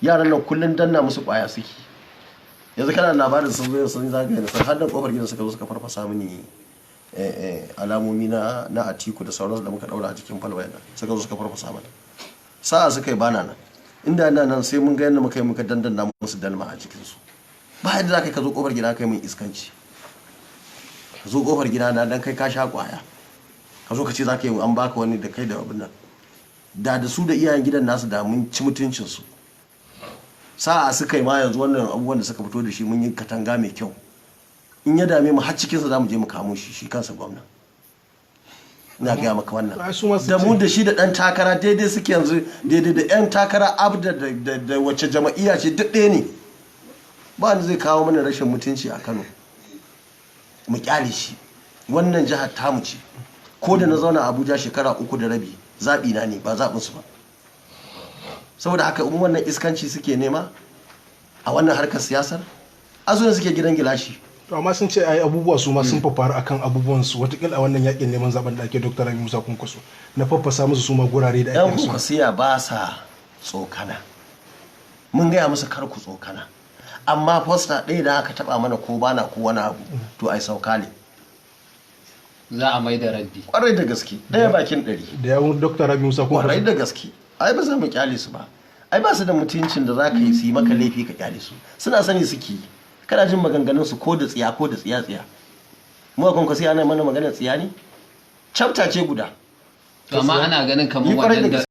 yaran nan kullun danna musu kwaya suke. Yanzu kana labarin sun zo sun zagaye da har da kofar gidan suka zo suka farfasa mini alamomi na atiku da sauransu da muka daura a cikin falwaya suka zo suka farfasa mana. Sa'a suka yi bana nan inda nan sai mun ga yadda muka dandanna musu dalma a cikin su. Ba yadda za ka zo kofar gida kai min iskanci, ka zo kofar gida na dan kai ka sha kwaya, ka zo ka ce za ka yi an baka wani da kai da abin nan. Da su da iyayen gidan nasu da mun ci mutuncinsu. Sa'a suka yi ma yanzu wannan abubuwan da suka fito da shi mun yi katanga mai kyau, in ya dame mu har cikinsa za mu je mu kamo shi kansa gwamna. Ina gaya maka wannan da mu da shi da ɗan takara daidai suke yanzu, daidai da 'yan takara abda da wacce jama'iyya ce duk ɗaya ne. Ba wanda zai kawo mana rashin mutunci a Kano mu kyale shi. Wannan jihar tamu ce, ko da na zauna Abuja shekara 3 da rabi zaɓi na ne ba zaɓinsu ba. Saboda haka in wannan iskanci suke nema a wannan harkar siyasar azuwa suke gidan gilashi. To amma sun ce ai abubuwa su ma sun fafaru akan abubuwan su watakila a wannan yakin neman zaben da ake Dr. Rabi Musa Kwankwaso na faffasa musu su ma gurare da ake su. Yan kwasiya ba sa tsokana, mun gaya musu kar ku tsokana, amma fosta ɗaya da aka taba mana ko bana ko wani abu to ai sauka ne. Za a mai da raddi. Kwarai da gaske ɗaya bakin 100. Da yawun Dr. Rabi Musa Kwankwaso. Kwarai da gaske. Ai ba za mu kyale su ba. Ai ba su da mutuncin da za ka yi su yi maka laifi ka kyale su. Suna sani suke yi. Kana jin maganganun su ko da tsiya ko da tsiya. Mu a Kwankwaso ana mana maganar tsiya ne? Chapter ce guda. To amma ana ganin kamar wannan